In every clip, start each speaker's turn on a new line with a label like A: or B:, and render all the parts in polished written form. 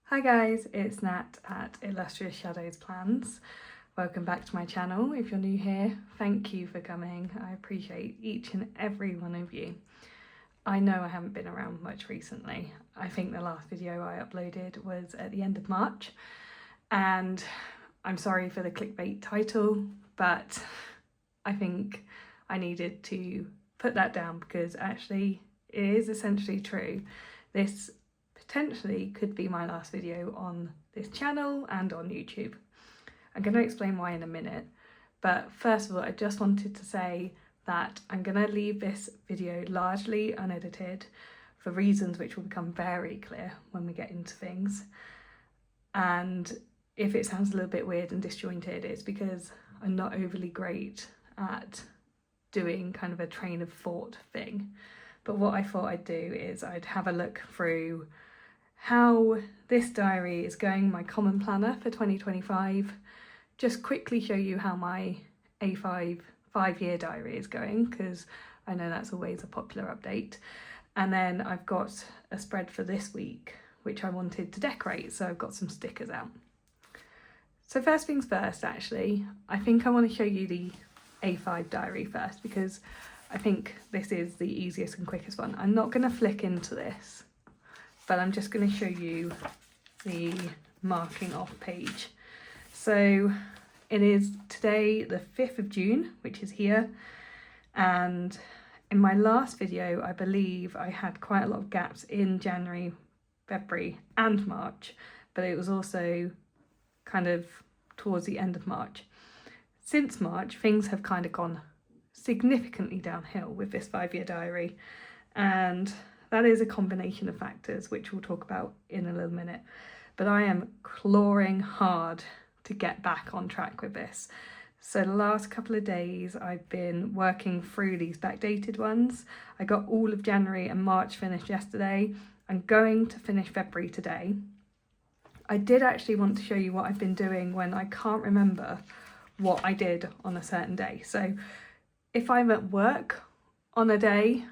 A: Hi guys, it's Nat at Illustrious Shadows Plans. Welcome back to my channel. If you're new here, thank you for coming. I appreciate each and every one of you. I know I haven't been around much recently. I think the last video I uploaded was at the end of March, and I'm sorry for the clickbait title, but I think I needed to put that down because actually it is essentially true. This potentially could be my last video on this channel and on YouTube. I'm going to explain why in a minute, but first of all I just wanted to say that I'm going to leave this video largely unedited for reasons which will become very clear when we get into things. And if it sounds a little bit weird and disjointed, it's because I'm not overly great at doing kind of a train of thought thing. But what I thought I'd do is I'd have a look through how this diary is going, my common planner for 2025, just quickly show you how my A5 5-year diary is going, because I know that's always a popular update. And then I've got a spread for this week which I wanted to decorate, so I've got some stickers out. So first things first, actually, I think I want to show you the A5 diary first because I think this is the easiest and quickest one. I'm not going to flick into this, but I'm just going to show you the marking off page. So it is today the 5th of June, which is here, and in my last video I believe I had quite a lot of gaps in January, February and March, but it was also kind of towards the end of March. Since March things have kind of gone significantly downhill with this 5-year diary, and that is a combination of factors which we'll talk about in a little minute, but I am clawing hard to get back on track with this. So the last couple of days I've been working through these backdated ones. I got all of January and March finished yesterday. I'm going to finish February today. I did actually want to show you what I've been doing when I can't remember what I did on a certain day. So if I'm at work on a day,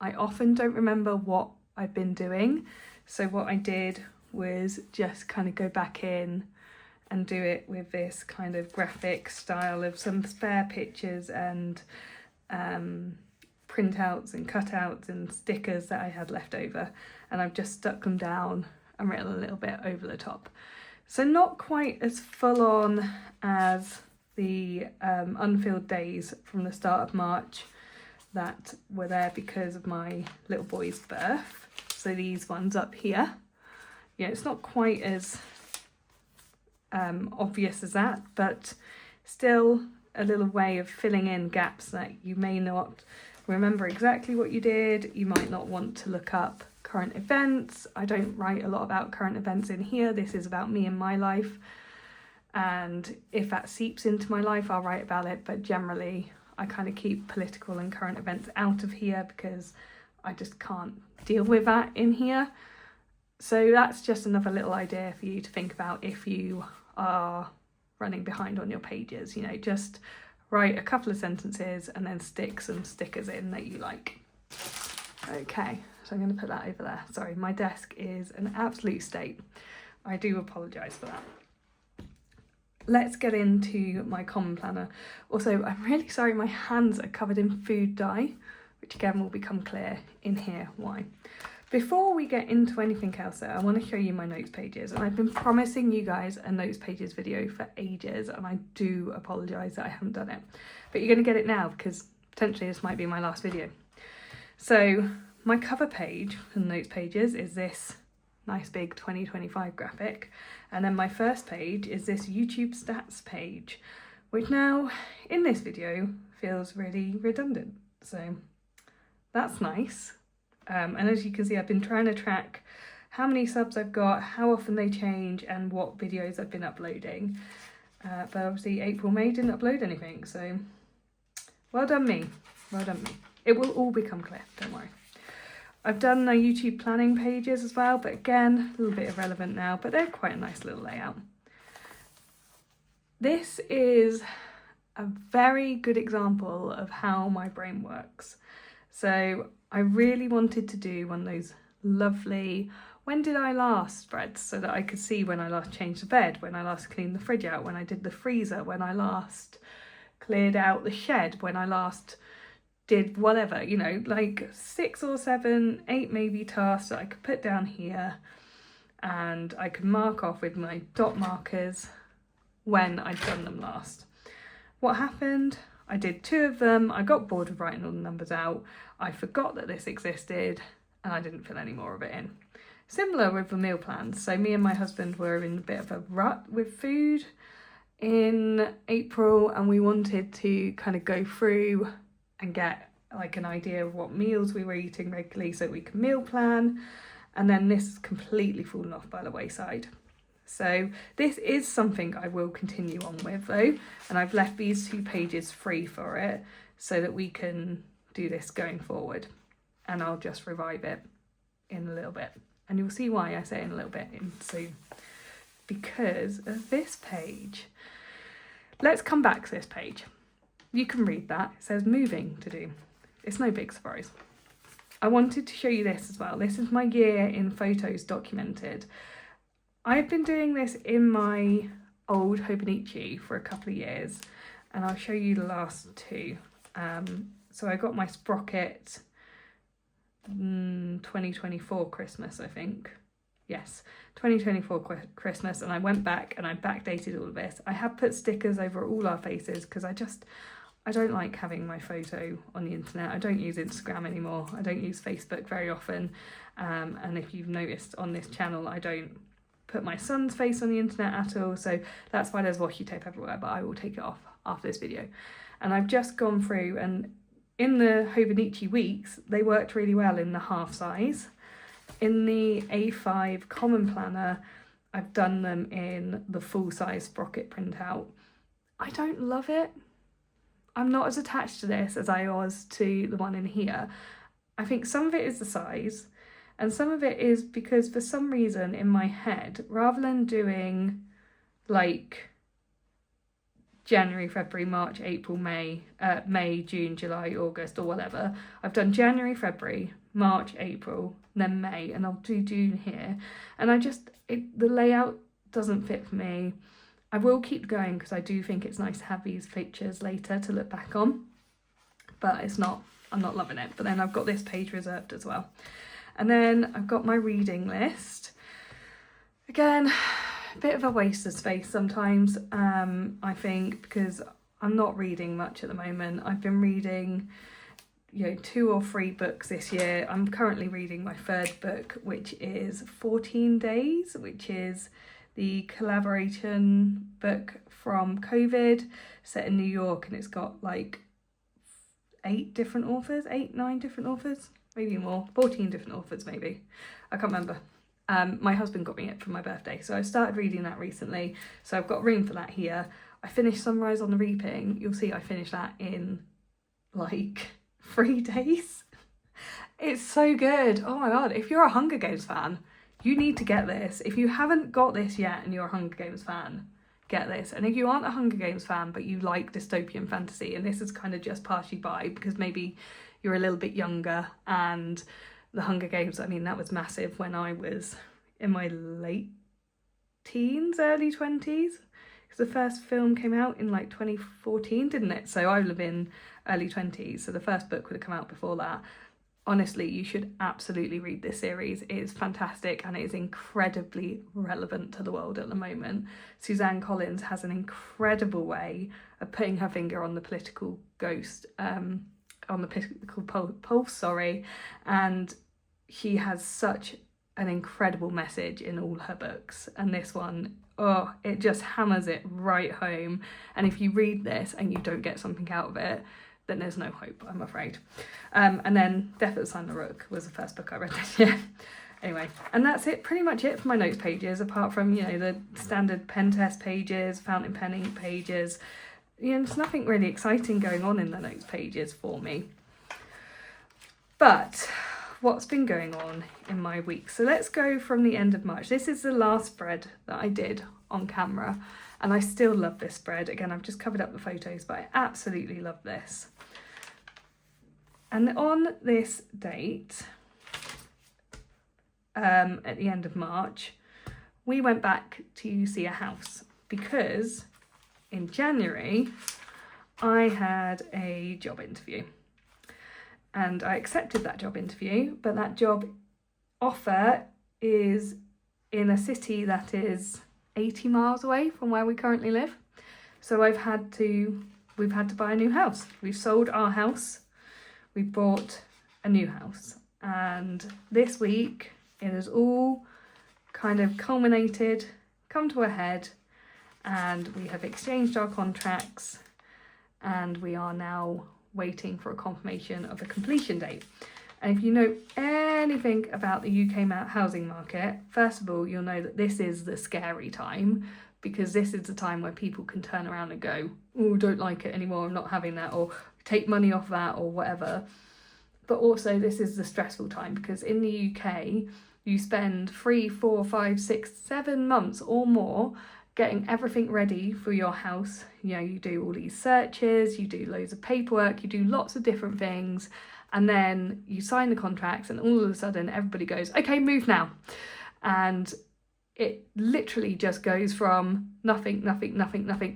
A: I often don't remember what I've been doing. So what I did was just kind of go back in and do it with this kind of graphic style of some spare pictures and printouts and cutouts and stickers that I had left over, and I've just stuck them down and written a little bit over the top. So not quite as full on as the unfilled days from the start of March that were there because of my little boy's birth. So these ones up here, yeah, it's not quite as obvious as that, but still a little way of filling in gaps that you may not remember exactly what you did. You might not want to look up current events. I don't write a lot about current events in here. This is about me and my life, and if that seeps into my life I'll write about it, but generally I kind of keep political and current events out of here because I just can't deal with that in here. So that's just another little idea for you to think about if you are running behind on your pages. You know, just write a couple of sentences and then stick some stickers in that you like. Okay, so I'm going to put that over there. Sorry, my desk is an absolute state. I do apologise for that. Let's get into my common planner. Also, I'm really sorry my hands are covered in food dye, which again will become clear in here why. Before we get into anything else though, I want to show you my notes pages, and I've been promising you guys a notes pages video for ages, and I do apologise that I haven't done it, but you're going to get it now because potentially this might be my last video. So my cover page for the notes pages is this nice big 2025 graphic, and then my first page is this YouTube stats page, which now in this video feels really redundant, so that's nice. And as you can see, I've been trying to track how many subs I've got, how often they change, and what videos I've been uploading, but obviously April, May didn't upload anything, so well done me, well done me. It will all become clear, don't worry. I've done the YouTube planning pages as well, but again, a little bit irrelevant now, but they're quite a nice little layout. This is a very good example of how my brain works. So I really wanted to do one of those lovely when did I last spread, so that I could see when I last changed the bed, when I last cleaned the fridge out, when I did the freezer, when I last cleared out the shed, when I last did whatever, you know, like 6 or 7, 8 maybe tasks that I could put down here, and I could mark off with my dot markers when I'd done them last. What happened? I did 2 of them, I got bored of writing all the numbers out, I forgot that this existed, and I didn't fill any more of it in. Similar with the meal plans. So me and my husband were in a bit of a rut with food in April, and we wanted to kind of go through and get like an idea of what meals we were eating regularly so we could meal plan. And then this has completely fallen off by the wayside. So this is something I will continue on with though, and I've left these 2 pages free for it so that we can do this going forward, and I'll just revive it in a little bit, and you'll see why I say in a little bit soon, because of this page. Let's come back to this page. You can read that. It says moving to do. It's no big surprise. I wanted to show you this as well. This is my year in photos documented. I've been doing this in my old Hobonichi for a couple of years, and I'll show you the last 2. So I got my sprocket 2024 Christmas, I think. Yes, 2024 Christmas, and I went back and I backdated all of this. I have put stickers over all our faces because I don't like having my photo on the internet. I don't use Instagram anymore. I don't use Facebook very often. And if you've noticed on this channel, I don't put my son's face on the internet at all. So that's why there's washi tape everywhere, but I will take it off after this video. And I've just gone through, and in the Hobonichi weeks, they worked really well in the half size. In the A5 common planner, I've done them in the full size sprocket printout. I don't love it. I'm not as attached to this as I was to the one in here. I think some of it is the size, and some of it is because for some reason in my head, rather than doing like January, February, March, April, May, June, July, August, or whatever, I've done January, February, March, April, then May, and I'll do June here. And the layout doesn't fit for me. I will keep going because I do think it's nice to have these features later to look back on, but I'm not loving it. But then I've got this page reserved as well. And then I've got my reading list. Again, a bit of a waste of space sometimes, I think, because I'm not reading much at the moment. I've been reading, 2 or 3 books this year. I'm currently reading my 3rd book, which is 14 Days, which is the collaboration book from COVID, set in New York, and it's got like 9 different authors, maybe more, 14 different authors maybe. I can't remember. My husband got me it for my birthday, so I started reading that recently, so I've got room for that here. I finished Sunrise on the Reaping. You'll see I finished that in like 3 days. It's so good. Oh my god, if you're a Hunger Games fan, you need to get this. If you haven't got this yet and you're a Hunger Games fan, get this. And if you aren't a Hunger Games fan but you like dystopian fantasy, and this is kind of just passed you by because maybe you're a little bit younger, and the Hunger Games, I mean, that was massive when I was in my late teens, early 20s, because the first film came out in like 2014, didn't it? So I would have been early 20s, so the first book would have come out before that. Honestly, you should absolutely read this series. It is fantastic and it is incredibly relevant to the world at the moment. Suzanne Collins has an incredible way of putting her finger on the political on the political pulse, and she has such an incredible message in all her books. And this one, it just hammers it right home. And if you read this and you don't get something out of it, then there's no hope, I'm afraid. And then Death at the Sign of the Rook was the first book I read this year. Anyway, and that's it, pretty much it for my notes pages, apart from, the standard pen test pages, fountain pen ink pages. There's nothing really exciting going on in the notes pages for me. But what's been going on in my week? So let's go from the end of March. This is the last spread that I did on camera, and I still love this spread. Again, I've just covered up the photos, but I absolutely love this. And on this date, at the end of March, we went back to see a house because in January I had a job interview and I accepted that job interview, but that job offer is in a city that is 80 miles away from where we currently live. So we've had to buy a new house. We've sold our house, we bought a new house, and this week it has all kind of culminated, come to a head, and we have exchanged our contracts and we are now waiting for a confirmation of a completion date. And if you know anything about the UK housing market, first of all, you'll know that this is the scary time, because this is the time where people can turn around and go, oh, don't like it anymore, I'm not having that, or take money off that, or whatever. But also this is the stressful time, because in the UK, you spend 3, 4, 5, 6, 7 months or more getting everything ready for your house. You know, you do all these searches, you do loads of paperwork, you do lots of different things, and then you sign the contracts and all of a sudden everybody goes, okay, move now. And it literally just goes from nothing,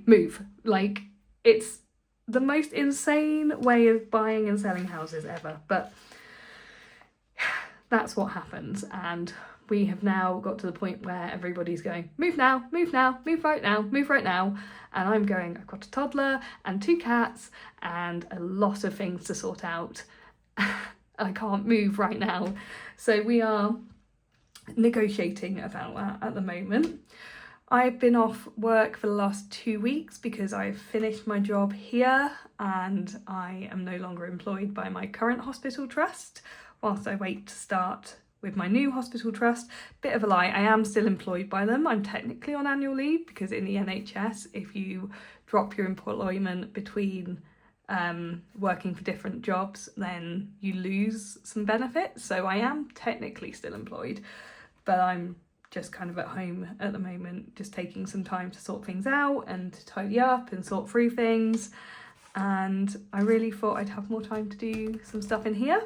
A: move. Like, it's the most insane way of buying and selling houses ever. But that's what happens, and we have now got to the point where everybody's going, move now, move now, move right now, move right now. And I'm going, I've got a toddler and 2 cats and a lot of things to sort out. I can't move right now. So we are negotiating about that at the moment. I've been off work for the last 2 weeks because I've finished my job here and I am no longer employed by my current hospital trust whilst I wait to start with my new hospital trust. Bit of a lie, I am still employed by them. I'm technically on annual leave because in the NHS, if you drop your employment between working for different jobs, then you lose some benefits. So I am technically still employed, but I'm just kind of at home at the moment, just taking some time to sort things out and to tidy up and sort through things. And I really thought I'd have more time to do some stuff in here,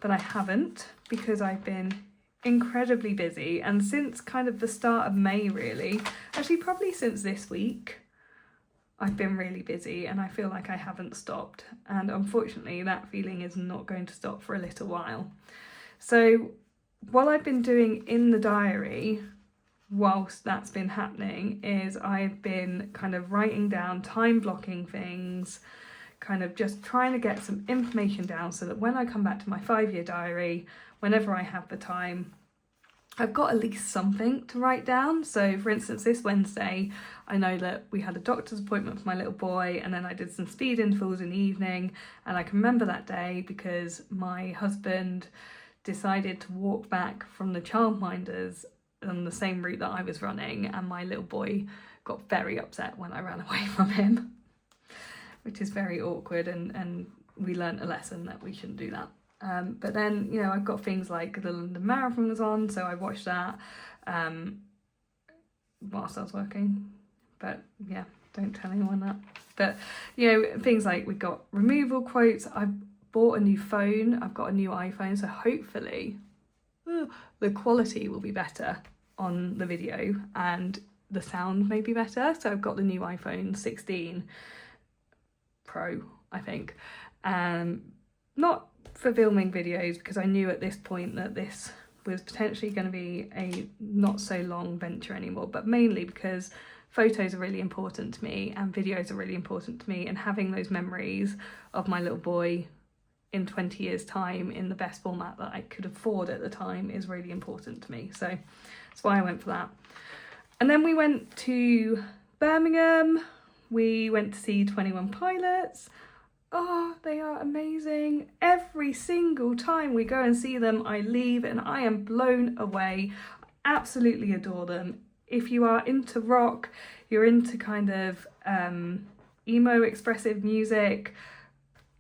A: but I haven't, because I've been incredibly busy. And since kind of the start of May, really, actually probably since this week, I've been really busy and I feel like I haven't stopped. And unfortunately, that feeling is not going to stop for a little while. So what I've been doing in the diary whilst that's been happening is I've been kind of writing down, time blocking things, kind of just trying to get some information down so that when I come back to my 5-year diary, whenever I have the time, I've got at least something to write down. So for instance, this Wednesday, I know that we had a doctor's appointment for my little boy, and then I did some speed intervals in the evening, and I can remember that day because my husband decided to walk back from the childminders on the same route that I was running, and my little boy got very upset when I ran away from him, which is very awkward, and we learnt a lesson that we shouldn't do that. But then, you know, I've got things like the London Marathon was on, so I watched that whilst I was working. But yeah, don't tell anyone that. But, you know, things like we got removal quotes. I've bought a new phone. I've got a new iPhone, so hopefully the quality will be better on the video and the sound may be better. So I've got the new iPhone 16 Pro, I think. Not for filming videos, because I knew at this point that this was potentially going to be a not so long venture anymore, but mainly because photos are really important to me and videos are really important to me, and having those memories of my little boy in 20 years time in the best format that I could afford at the time is really important to me. So that's why I went for that. And then we went to Birmingham. We went to see 21 Pilots. Oh, they are amazing. Every single time we go and see them, I leave and I am blown away. I absolutely adore them. If you are into rock, you're into kind of emo expressive music,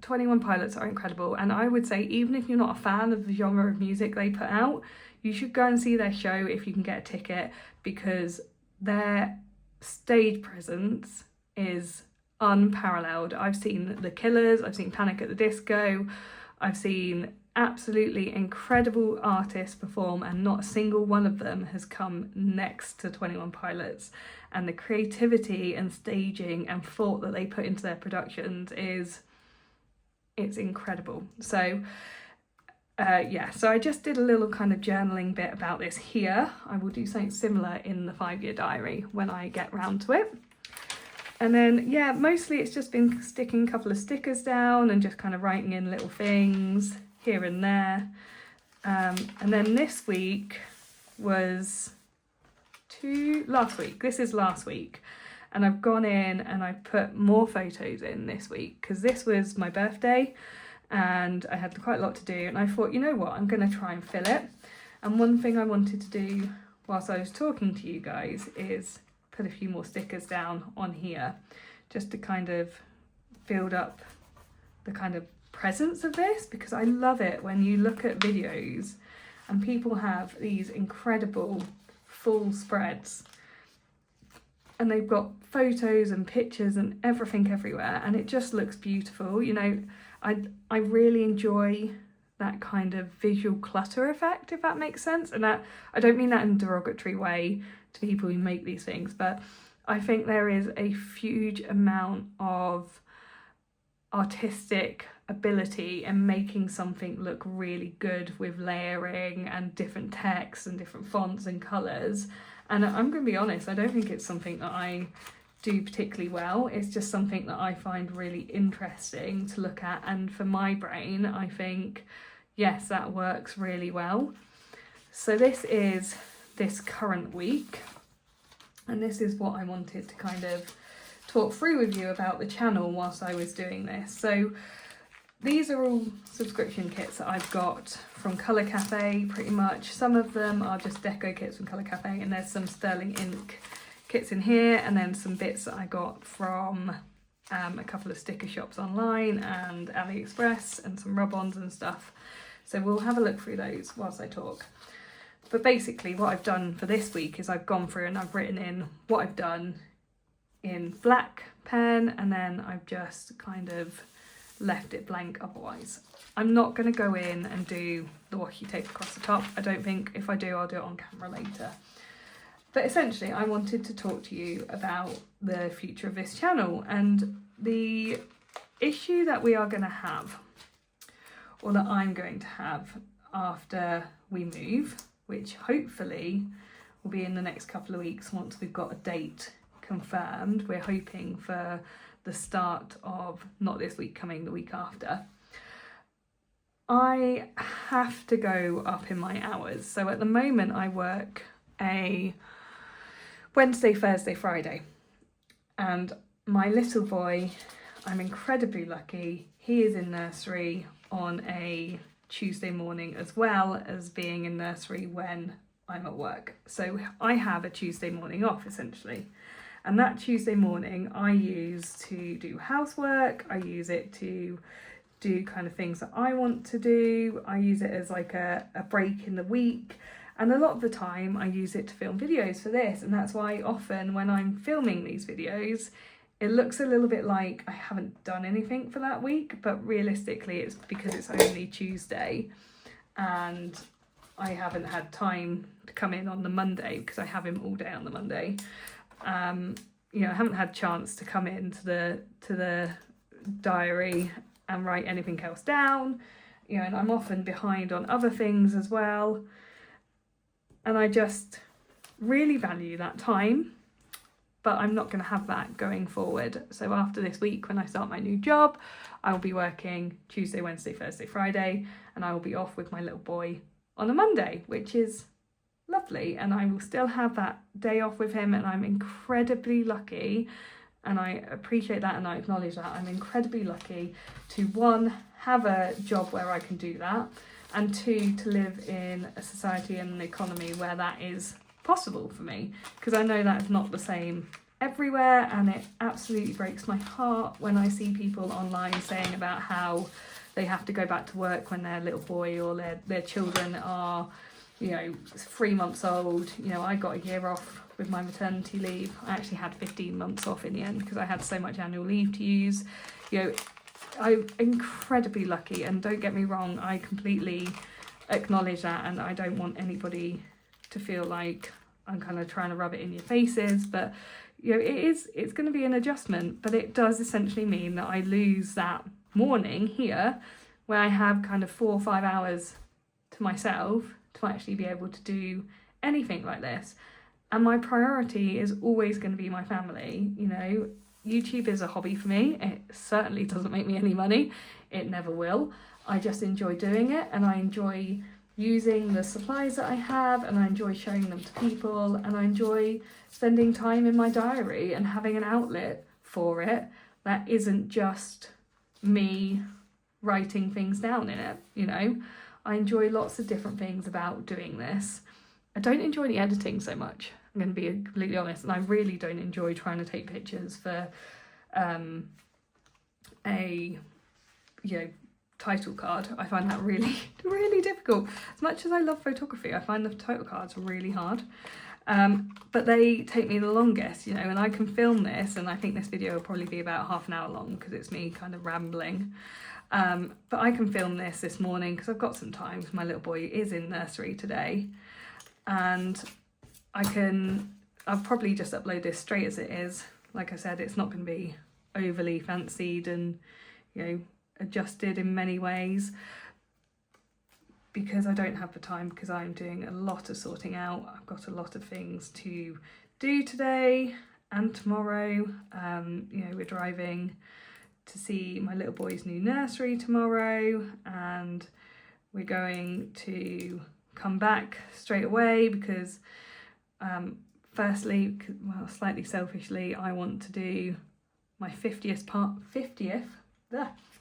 A: 21 Pilots are incredible. And I would say, even if you're not a fan of the genre of music they put out, you should go and see their show if you can get a ticket, because their stage presence is unparalleled. I've seen The Killers, I've seen Panic at the Disco, I've seen absolutely incredible artists perform, and not a single one of them has come next to 21 Pilots. And the creativity and staging and thought that they put into their productions it's incredible. So so I just did a little kind of journaling bit about this here. I will do something similar in the 5-year diary when I get round to it. And then, yeah, mostly it's just been sticking a couple of stickers down and just kind of writing in little things here and there. And then this week was last week. This is last week. And I've gone in and I've put more photos in this week because this was my birthday and I had quite a lot to do. And I thought, you know what, I'm going to try and fill it. And one thing I wanted to do whilst I was talking to you guys is put a few more stickers down on here just to kind of build up the kind of presence of this, because I love it when you look at videos and people have these incredible full spreads and they've got photos and pictures and everything everywhere and it just looks beautiful. You know, I really enjoy that kind of visual clutter effect, if that makes sense. And that, I don't mean that in a derogatory way to people who make these things, but I think there is a huge amount of artistic ability in making something look really good with layering and different text and different fonts and colours. And I'm going to be honest, I don't think it's something that I do particularly well. It's just something that I find really interesting to look at, and for my brain I think yes, that works really well. So this is this current week, and this is what I wanted to kind of talk through with you about the channel whilst I was doing this. So these are all subscription kits that I've got from Colour Cafe pretty much. Some of them are just deco kits from Colour Cafe, and there's some sterling ink kits in here, and then some bits that I got from a couple of sticker shops online and AliExpress, and some rub-ons and stuff. So we'll have a look through those whilst I talk. But basically what I've done for this week is I've gone through and I've written in what I've done in black pen, and then I've just kind of left it blank otherwise. I'm not going to go in and do the washi tape across the top. I don't think. If I do, I'll do it on camera later. But essentially I wanted to talk to you about the future of this channel and the issue that we are going to have, or that I'm going to have after we move, which hopefully will be in the next couple of weeks once we've got a date confirmed. We're hoping for the start of, not this week coming, the week after. I have to go up in my hours. So at the moment I work a Wednesday, Thursday, Friday. And my little boy, I'm incredibly lucky, he is in nursery on a Tuesday morning as well as being in nursery when I'm at work. So I have a Tuesday morning off essentially. And that Tuesday morning I use to do housework, I use it to do kind of things that I want to do, I use it as like a break in the week, and a lot of the time I use it to film videos for this. And that's why often when I'm filming these videos it looks a little bit like I haven't done anything for that week, but realistically it's because it's only Tuesday and I haven't had time to come in on the Monday because I have him all day on the Monday. You know, I haven't had a chance to come into the diary and write anything else down, you know, and I'm often behind on other things as well. And I just really value that time, but I'm not going to have that going forward. So after this week, when I start my new job, I will be working Tuesday, Wednesday, Thursday, Friday, and I will be off with my little boy on a Monday, which is lovely. And I will still have that day off with him, and I'm incredibly lucky, and I appreciate that and I acknowledge that. I'm incredibly lucky to, one, have a job where I can do that, and two, to live in a society and an economy where that is possible for me, because I know that is not the same everywhere, and it absolutely breaks my heart when I see people online saying about how they have to go back to work when their little boy or their children are, you know, 3 months old. You know, I got a year off with my maternity leave. I actually had 15 months off in the end because I had so much annual leave to use. You know, I'm incredibly lucky, and don't get me wrong, I completely acknowledge that, and I don't want anybody to feel like I'm kind of trying to rub it in your faces, but you know, it's going to be an adjustment, but it does essentially mean that I lose that morning here where I have kind of 4 or 5 hours to myself to actually be able to do anything like this. And my priority is always going to be my family. You know, YouTube is a hobby for me. It certainly doesn't make me any money. It never will. I just enjoy doing it, and I enjoy using the supplies that I have, and I enjoy showing them to people, and I enjoy spending time in my diary and having an outlet for it that isn't just me writing things down in it. You know, I enjoy lots of different things about doing this. I don't enjoy the editing so much, I'm going to be completely honest, and I really don't enjoy trying to take pictures for a, you know, title card. I find that really, really difficult. As much as I love photography, I find the title cards really hard. But they take me the longest, you know, and I can film this, and I think this video will probably be about half an hour long because it's me kind of rambling. But I can film this morning because I've got some time, because my little boy is in nursery today, and I'll probably just upload this straight as it is. Like I said, it's not going to be overly fancied and, you know, adjusted in many ways, because I don't have the time, because I'm doing a lot of sorting out. I've got a lot of things to do today and tomorrow. You know, we're driving to see my little boy's new nursery tomorrow, and we're going to come back straight away because firstly, well, slightly selfishly, I want to do my 50th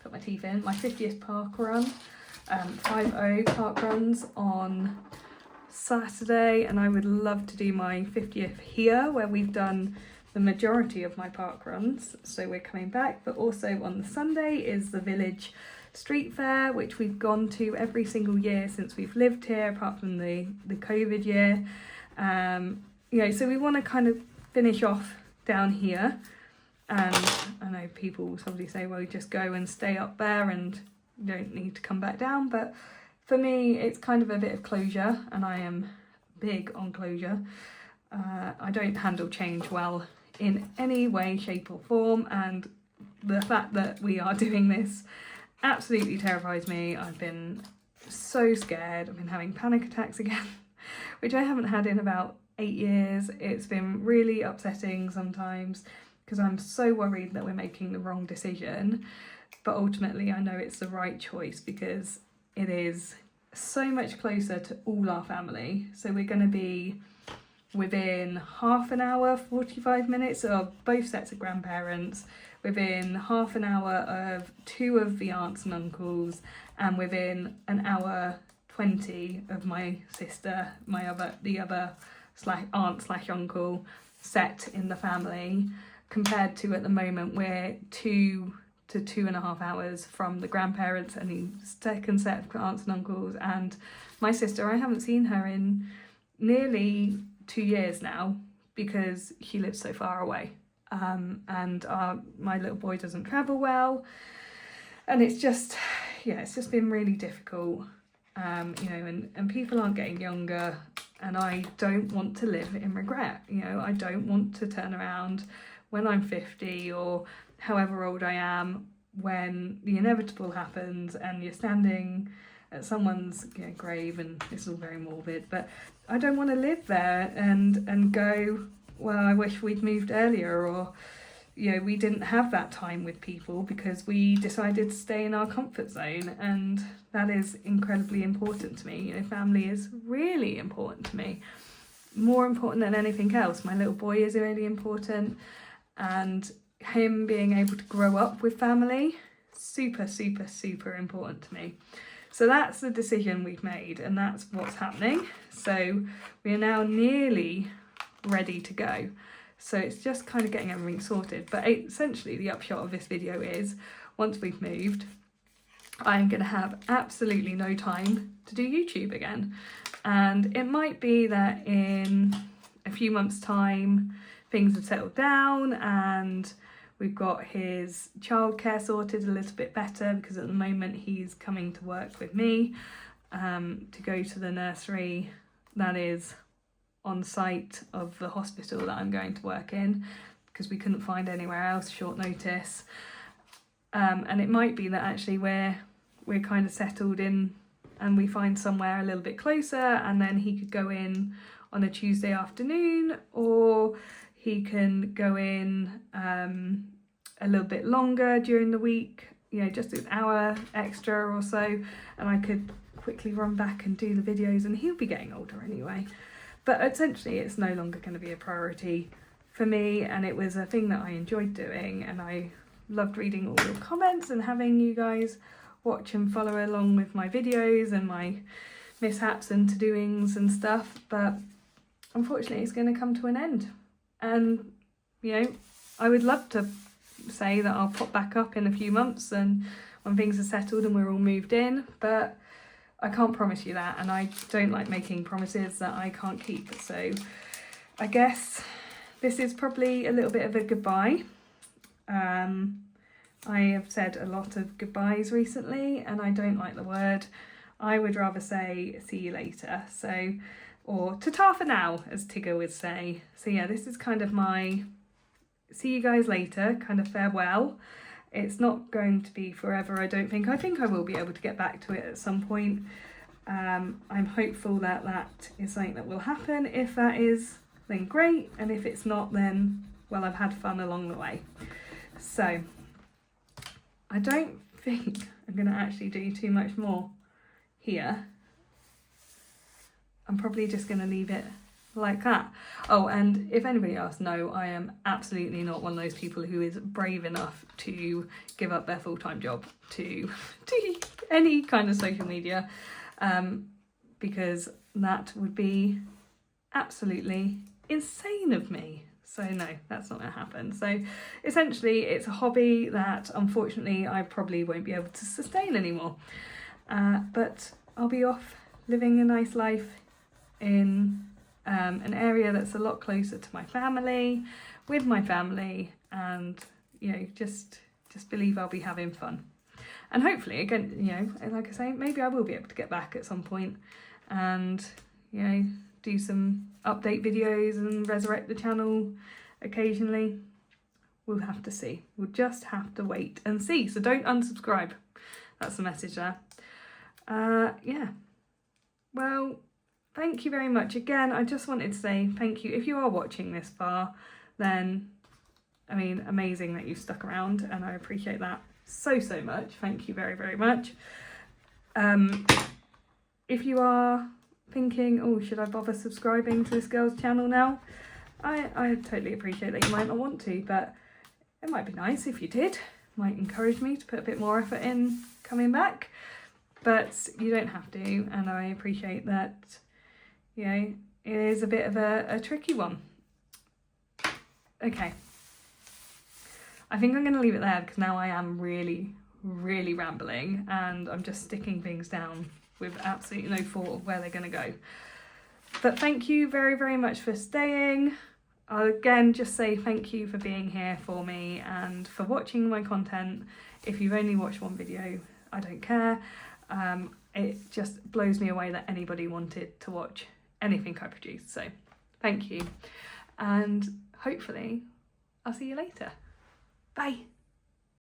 A: put my teeth in, my 50th park run, 5-0 park runs on Saturday, and I would love to do my 50th here where we've done the majority of my park runs. So we're coming back, but also on the Sunday is the village street fair, which we've gone to every single year since we've lived here, apart from the COVID year. You know, so we want to kind of finish off down here. And I know people will probably say, well, you just go and stay up there and you don't need to come back down. But for me, it's kind of a bit of closure, and I am big on closure. I don't handle change well in any way, shape or form. And the fact that we are doing this absolutely terrifies me. I've been so scared. I've been having panic attacks again, which I haven't had in about 8 years. It's been really upsetting sometimes because I'm so worried that we're making the wrong decision. But ultimately, I know it's the right choice because it is so much closer to all our family. So we're going to be within half an hour, 45 minutes of both sets of grandparents, within half an hour of 2 of the aunts and uncles, and within an hour 20 of my sister, the other aunt/uncle set in the family, compared to at the moment we're 2 to 2.5 hours from the grandparents and the second set of aunts and uncles, and my sister, I haven't seen her in nearly 2 years now because she lives so far away. And my little boy doesn't travel well, and it's just been really difficult. You know, and people aren't getting younger, and I don't want to live in regret. You know, I don't want to turn around when I'm 50 or however old I am, when the inevitable happens and you're standing at someone's grave, and this is all very morbid, but I don't want to live there and go, well, I wish we'd moved earlier, or we didn't have that time with people because we decided to stay in our comfort zone, and that is incredibly important to me. Family is really important to me, more important than anything else. My little boy is really important, and him being able to grow up with family, super, super, super important to me. So that's the decision we've made, and that's what's happening. So we are now nearly ready to go. So it's just kind of getting everything sorted. But essentially the upshot of this video is, once we've moved, I'm going to have absolutely no time to do YouTube again. And it might be that in a few months' time, things have settled down and We've got his childcare sorted a little bit better, because at the moment he's coming to work with me to go to the nursery that is on site of the hospital that I'm going to work in, because we couldn't find anywhere else short notice. And it might be that actually we're kind of settled in and we find somewhere a little bit closer, and then he could go in on a Tuesday afternoon, or he can go in a little bit longer during the week, you know, just an hour extra or so, and I could quickly run back and do the videos, and he'll be getting older anyway. But essentially it's no longer going to be a priority for me, and it was a thing that I enjoyed doing, and I loved reading all your comments and having you guys watch and follow along with my videos and my mishaps and to-doings and stuff. But unfortunately it's going to come to an end, and you know, I would love to say that I'll pop back up in a few months and when things are settled and we're all moved in, but I can't promise you that, and I don't like making promises that I can't keep. So I guess this is probably a little bit of a goodbye. I have said a lot of goodbyes recently, and I don't like the word. I would rather say see you later, so, or ta-ta for now, as Tigger would say. So yeah, this is kind of my see you guys later, kind of farewell. It's not going to be forever, I don't think. I think I will be able to get back to it at some point. I'm hopeful that that is something that will happen. If that is, then great, and if it's not, then, well, I've had fun along the way. So I don't think I'm going to actually do too much more here. I'm probably just going to leave it like that. Oh, and if anybody else know, I am absolutely not one of those people who is brave enough to give up their full-time job to any kind of social media, because that would be absolutely insane of me. So no, that's not going to happen. So essentially it's a hobby that unfortunately I probably won't be able to sustain anymore. But I'll be off living a nice life in an area that's a lot closer to my family, with my family, and you know, just believe I'll be having fun. And hopefully, again, you know, like I say, maybe I will be able to get back at some point and, you know, do some update videos and resurrect the channel occasionally. We'll have to see. We'll just have to wait and see. So don't unsubscribe. That's the message there. Yeah. Well, thank you very much. Again, I just wanted to say thank you. If you are watching this far, then, I mean, amazing that you've stuck around, and I appreciate that so much. Thank you very, very much. If you are thinking, oh, should I bother subscribing to this girl's channel now? I totally appreciate that you might not want to, but it might be nice if you did. Might encourage me to put a bit more effort in coming back, but you don't have to, and I appreciate that, you know, it is a bit of a tricky one. Okay, I think I'm going to leave it there, because now I am really rambling, and I'm just sticking things down with absolutely no thought of where they're going to go. But thank you very, very much for staying. I'll again just say thank you for being here for me and for watching my content. If you've only watched one video, I don't care. It just blows me away that anybody wanted to watch anything I produce. So thank you, and hopefully I'll see you later. Bye.